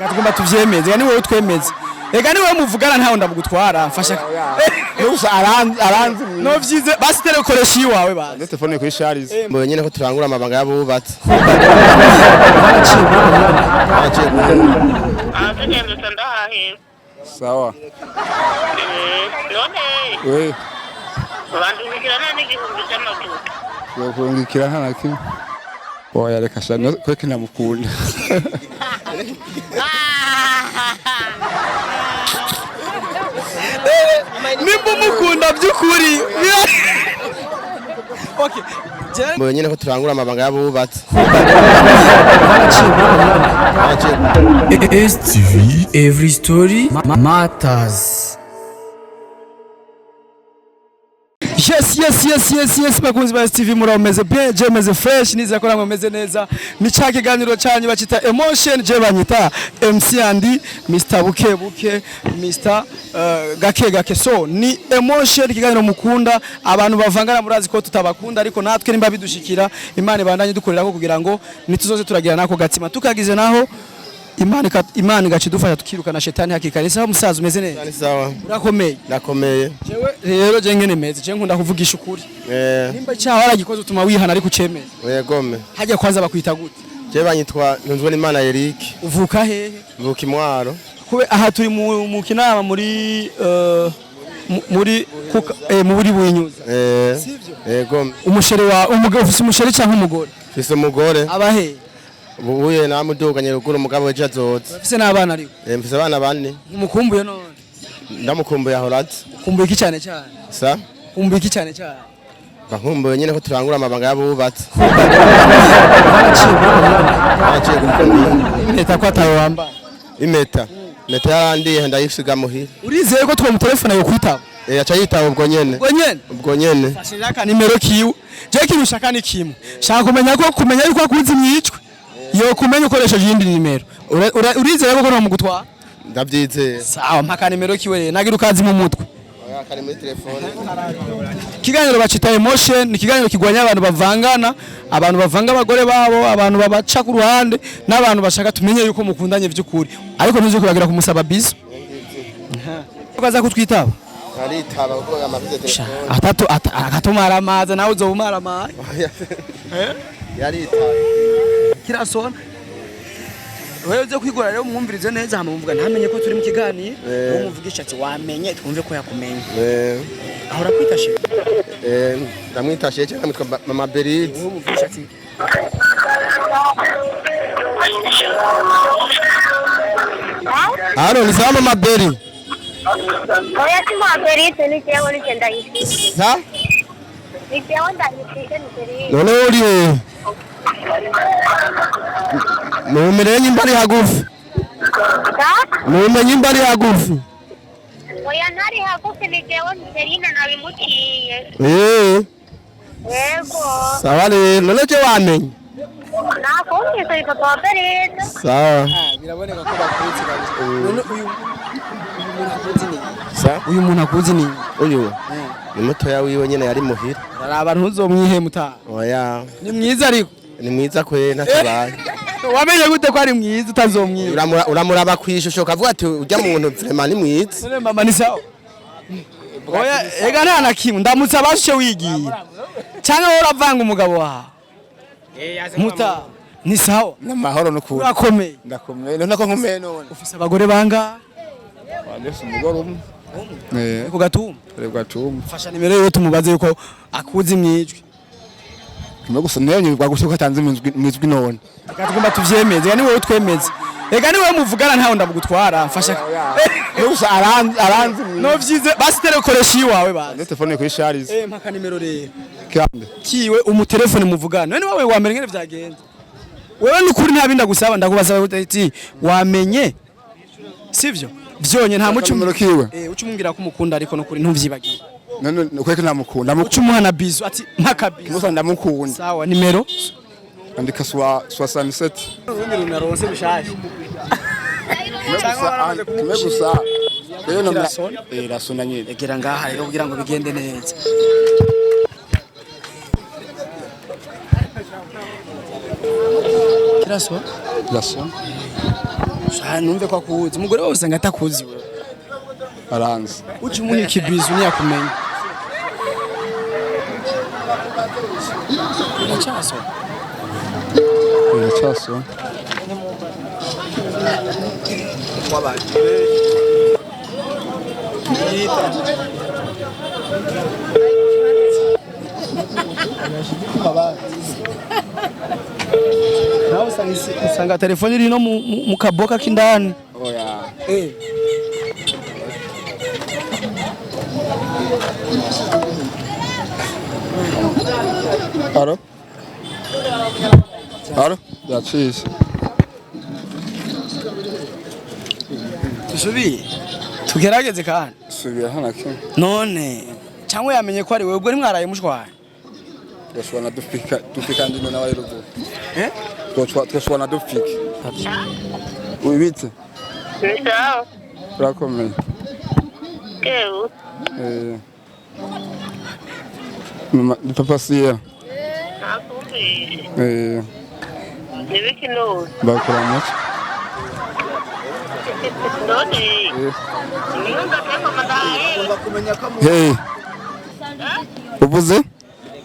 Tugomba tuvyemeze. Yani wowe twemeze. Ega ni wowe muvugana ntaho ndamugutwara mfasha. Nusa aranzi. No vyize basi telekoresha iwawe bazi. Ne telefone kuri charge. Mbo nyene ko turangura amabanga yabubatse. Tugenda ndahahe. Sawa. None. We. Bandumikirana n'igihumbi cy'amavuta. Kurungikira hana kimwe. Oya reka shano ko kinamukunda. Nimba mukunda byukuri. Okay. Mbo nyene ko turangura amabanga yabubatse. STV, every story matters. Yes, bakunzi ba STV murameze bien, je meze fresh, niza ko namwe meze neza. Ni ca kiganiro cyanyu bacita emotion, je banyita MC Andi, Mr Buke, Mr Gake. So ni emotion kiganiro mukunda, abantu bavangana murazi ko tutabakunda ariko natwe nimba bidushikira, Imana ibandanye dukorera ko kugira ngo nituzoze turagira nako gatsima tukagize naho Imana igacidufasha tukirukana shetani hakikani. Sawa musaza umeze neza? Ni sawa. Urakomeye? Nakomeye. Jewe rero je ngene meze, je nkunda kuvugisha ukuri. Nimba cyaho aragikoze utuma wihana ariko ucemeye. Yegome. Hajya kwanza bakwita gute? Je banyitwa Ntunzwe n'Imana Eric. Uvuka hehe? Mvuka Imwaro. Kube aha turi mu kinama muri buyinyuza. Sivyo? Yegome. Umusheri wa umugabo ufise umusheri cyangwa umugore? Fise umugore. Abahe? Ubuye namuduganye ruguru umugabo weje azoza. Ufise n'abana ariko? Mfise abana bane. Umukumbuye none? Ndamukumbuye ahorati. Ukumbuye iki cyane cyane? Sa? Ukumbuye iki cyane cyane? Bakumbuye nyene ko turangura amabanga yabubatse. Impeta ko atawe wamba. Impeta. Impeta yarandi ndayisiga muhira. Urizeye ko two mu telefone yo kwitaba? Acha yitaba ubwo nyene. Ubwo nyene. Fashiraka nimero kiwe. Je kirushaka ni kimwe. Shaka kumenya yuko akuzi mwicwe. Yo kumenya ukoresheje yindi nimero. Urizeye ko no mugutwa? Ndabyizeye. Sawa mpaka nimero kiwe nagira ukazi mu mutwe. Oya kari muri telefone. Kiganiro bacita emotion ni kiganiro kigwanya abantu bavangana, abantu bavanga abagore babo, abantu babaca ku ruhande n'abantu bashaka tumenye yuko mukundanye by'ukuri. Ariko ntuzi kubagira kumusaba bizo. Ukaza kutwitaba? Aritaba uko yamavuze telefone. Akatumara amazi nawe uzomara amazi. Yaritaba. Kirasona. Wewe uze kwigora rero mwumvirize neza hamuvuga ntamenye ko turi mu kiganiro umuvugisha ati wamenye twumve ko yakumenye. Ahora kwitashe. Ndamwitashe cyane mwitwa Mama Beride. Umuvugisha ati Halo ni sawa Mama Beride. Oya si Mama Beride ni jewe ni ndayifise. Sa? Ni jewe ndayifise ni Beride. None uri Mumenye imbari hagufi. Mumenye imbari hagufi. Oya ntari hagufi ni jewe ni Beride nabimukiye. Yego. Sawa none je wamenye. Nakumvise papa wa Beride. Sawa. biraboneka ko bakuzi kabisa. None uyu muntu akuzi ni? Uyu ni mutoya wiwe nyene yari muhira. Ari abantu uzomwihe mutaha. Oya. Ni mwiza ariko. Ni mwiza kwe natabaye. Wamenye gute ko ari mwiza utazomwiba? Uramuraba kwishusho kavuga ati urya muntu vraiment ni mwiza. None mama ni sawa. Oya ega nta nakimwe ndamutse abashe wigira. Cyangwa uravanga umugabo wawe. Muta ni sawa. Namahoro nukuri. Urakomeye. Ndakomeye none ko nkomeye none. Ufise abagore banga? Wandese umugore umwe. Ku gatumba. Gatumba. Fasha nimero yo tumubaze yuko akuzi mwijwe. Kimo gusa nenye bagushuka tanze mwijwi none. Tugomba tuvyemeze. Yani wowe twemeze. Ega ni wowe muvugana ntaho ndamugutwara mfasha. Nusa aranzi. No vyize basi telekoresha iwawe bazi. Ne telefone kuri charge. Mpaka nimero rero. Kambe. Kiwe umutelefone muvugana. None wawe wamenye ngene vyagenze. Wewe nukuri ntabinda gusaba ndakubaza uti wamenye. Sivyo? Vyonye nta mucumuro kiwe. Ucumumbwira ko umukunda ariko nukuri ntuvyibagiye. None ukweke namukunda. Ucumuhana bizu ati mpaka bizu. Musa ndamukunda. Sawa nimero. Andika 67. Ubundi naronse bishaje. Gusa. Rero nomera rasona nyine. Egera ngaha rero kugira ngo bigende neza. Kiraswa? Rasona. numve ko akuzi umugore wose ngo atakuzi wewe aranzi uci umuha ikibizu ntiyakumenya iracaso nawe usanga telefone iri no mu kaboka k'indani. oya Alo yaciye tusubiye tugerageze kandi subira hana kimwe none cyangwa yamenye ko ari wewe ubwo nimwaraye mushwaye twashwana dufika ndino nawe rugo twashwana dufika ubitse Sawa. urakomeye Kebu. mama papa siya Nakumvise. Nibiki no. bakora much None. Nunga keko madaye. hey ubuze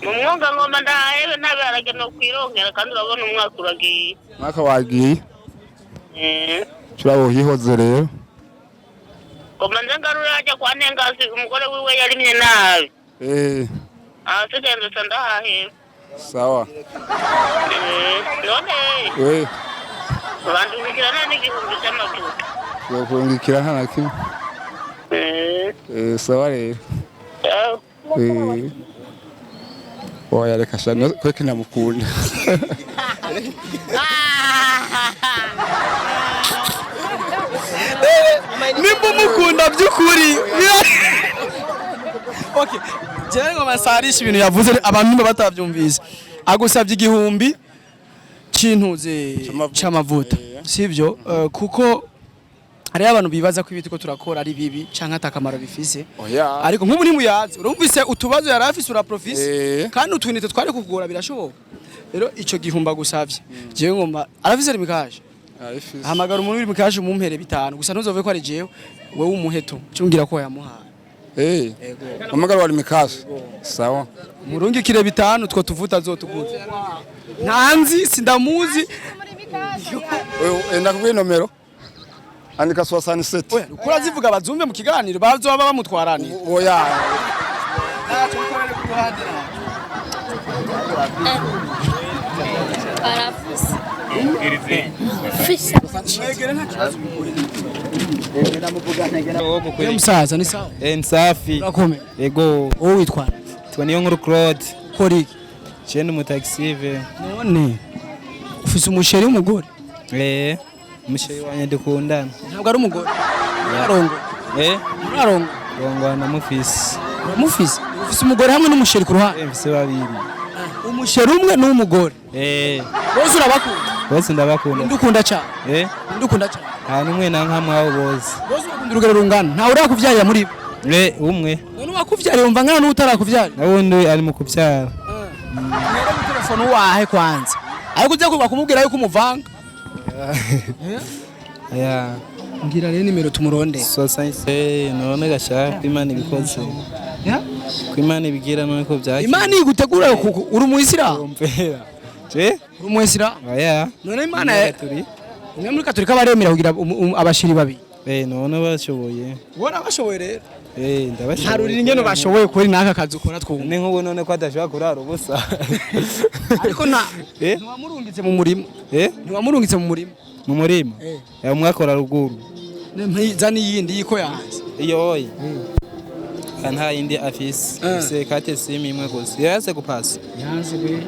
Mumwonga ngoma ndaye nabarage no kwirongera kandi urabona umwaka uragiye. mwaka wagiye turabo hihoze rero Ngoma ndangarura ajya kwa Nengazi umugore wiwe yarimye nabi. Tugenda sandahahe. sawa None. we Abantu bigirana n'igihumbi cy'amavuta. bakungikira hana kimwe sawa rero oya reka shano kweke namukunda nimba umukunda by'ukuri okay jewe ngo masarisha ibintu yavuze abantu batabyumvise agusabye igihumbi cintuze c'amavuta sivyo kuko hari abantu bibaza ko ibiti ko turakora ari bibi canka atakamaro bifise ariko nk'ubu ntimuyazi urumvise utubazo yari afise uraprofise kandi utwinite twari kugora birashoboka rero ico gihumba gusavye jewe ngomba arafise rimikaje hamagara umuntu uri mikaje umumpere bitanu gusa ntuzove ko ari jewe wewe umuheto cyungira ko yamuhaye hamagara wari mikaje sawa murungikire bitanu two tuvuta zotuguze ntanzi sindamuzi ndakubwiye nomero andika 67 oya ukura zivuga bazumve mu kiganiro bazoba bamutwarani oya musaza ni sawa Nsafi urakomeye ego wowe witwara niyo nkuru Claude koriki cyane umutaxive none ufise umusheri w'umugore umusheri wanye dukundana ntabwo ari umugore arongo arongo rongo na mufisi mufise ufise umugore hamwe n'umusheri ku ruhande mfise babiri umusheri umwe n'umugore bose urabakunda bose ndabakunda ndukunda cyane ndukunda cyane nta numwe na nkamwe abo bose ukunda urugero rungana ntawe urakuvyarira muri bo umwe none wakuvyariye umva ngana n'utarakuvyarira nawundi ari mu kubyara telefone wahe kwanza ariko ujya kuba kumubwira yuko umuvanga aya ngira rero nimero tumuronde none gashaka Imana ibikoze Imana ibigira none ko byaki Imana igutegura uri umuyisilamu uri umuyisilamu none Imana turi umwe muri Katolika baremera kugira abashiri babi none bashoboye ubona bashoboye rero ndabashoboye harurira ingene bashoboye kuri naka kazi ukora twumva ni nk'ubu none ko adashobora kurara ubusa ariko ntiwamurungitse mu murima ntiwamurungitse mu murima umwakora ruguru mpiza n'iyindi yiko yanze iyo oye nta yindi afise se kate simi imwe gusa yase gupasa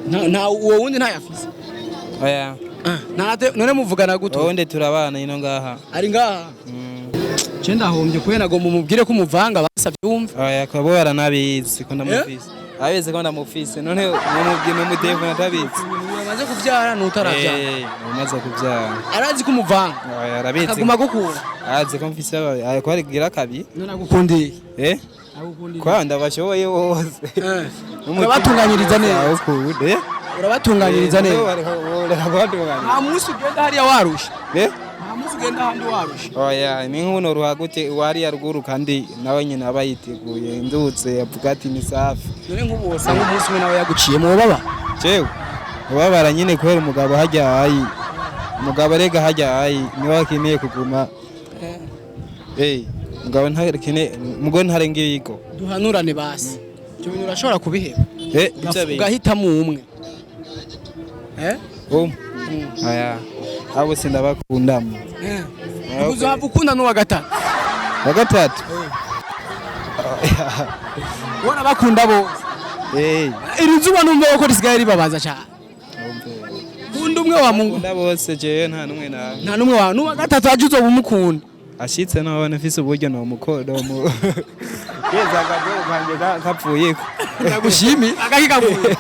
nta uwo wundi ntayafise oya none muvugana guto wonde turabana ino ngaha ari ngaha je ndahombye kuye nagomba umubwire ko umuvanga basavye wumve oya kwabo baranabizi ko ndamufise abizi ko ndamufise none mumubwire mu telefone atabizi umaze kuvyara n'utaravyara umaze kuvyara arazi ko umuvanga oya arabizi akaguma gukura arazi ko mfise ko ari gira kabi none agukundiye kwa ndabashoboye bose urabatunganyiriza neza urabatunganyiriza neza nta nta munsi ugenda hariya warusha nta umunsi ugenda ahandi warusha. oya ni nkuno ruhagute wari yaruguru kandi nawe nyine aba yiteguye ndutse avuga ati ni safi. None nk'ubu wose nk'umunsi umwe nawe yaguciye mu baba. Jewe ubabara nyine kubera umugabo hajya hayi umugabo rega hajya hayi niwe akeneye kuguma mugabo ntakeneye umugore ntarenga ibigo. Duhanurane basi. Cyo bintu urashobora kubiheba. Ugahitamo umwe. Aya abo sindabakundamo. Uzava ukunda n'uwa gatatu. Wa gatatu Ubona bakunda bose. Iri zuba numva ko risigaye ribabaza cyane. Kunda umwe wa Mungu. Kunda bose je nta numwe nawe. Nta numwe wa n'uwa gatatu aje uzobumukunda. Ashitse nawe nafise uburyo no mukodo mu. Yeza gabo kanje kapfuye ko. Nagushimi agakikavuye.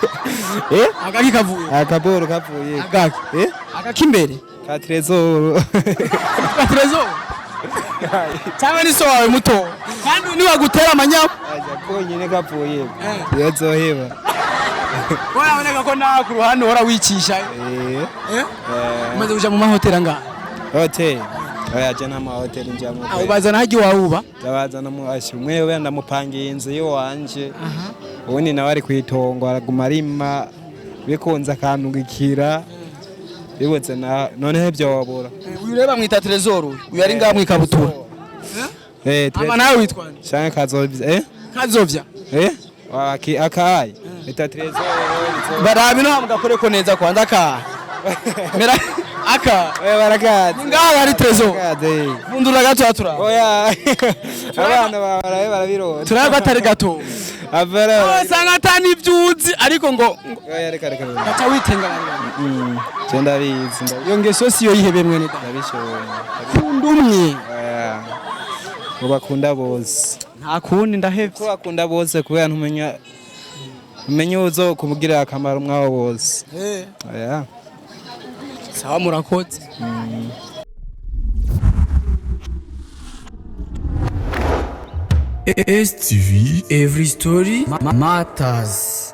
Agakikavuye. Akaboro kapfuye. Agaki. Agakimbere. Ka trezor. Ka trezor. Cyangwa ni so wawe muto. Kandi ni wagutera amanyama. Aja ko nyine kapfuye. Yozoheba. Oya boneka ko na ku ruhande hora wicisha. Umaze kuja mu mahoteli anga. Hotel. Oya je na mahoteli njamo. Ubazana haji wauba. Ndabazana mu ashumwe we ndamupangiye inzu yo wanje. Ubundi nawe ari kwitongo araguma arima bikunza kantugikira. Bibutse na none hebyo wabura. Ureba mwita trezor uyu ari ngaha mwikabutura. Ama nawe witwa nde? Shanka kazovya Kazovya. Waki akai. Eta trezor. Barabi no hamugakore ko neza kwanda ka. Mera aka. Barakaze. Ngaha ari trezor. Fundura gato atura. Oya. Abana barabirota. Turaba batari gato. Avara. Sanga atani ivyuzi ariko ngo oya reka. Gacha witenga. Cyenda bizi. Iyo ngeso si yo yihebe mwene da. Ndabishoboye. Kunda umwe. Ngo bakunda bose. Nta kundi ndahevye. Ko bakunda bose kubera ntumenya uzo kumugirira akamaro mwaho bose. Oya. Sawa murakoze. STV Every Story Matters.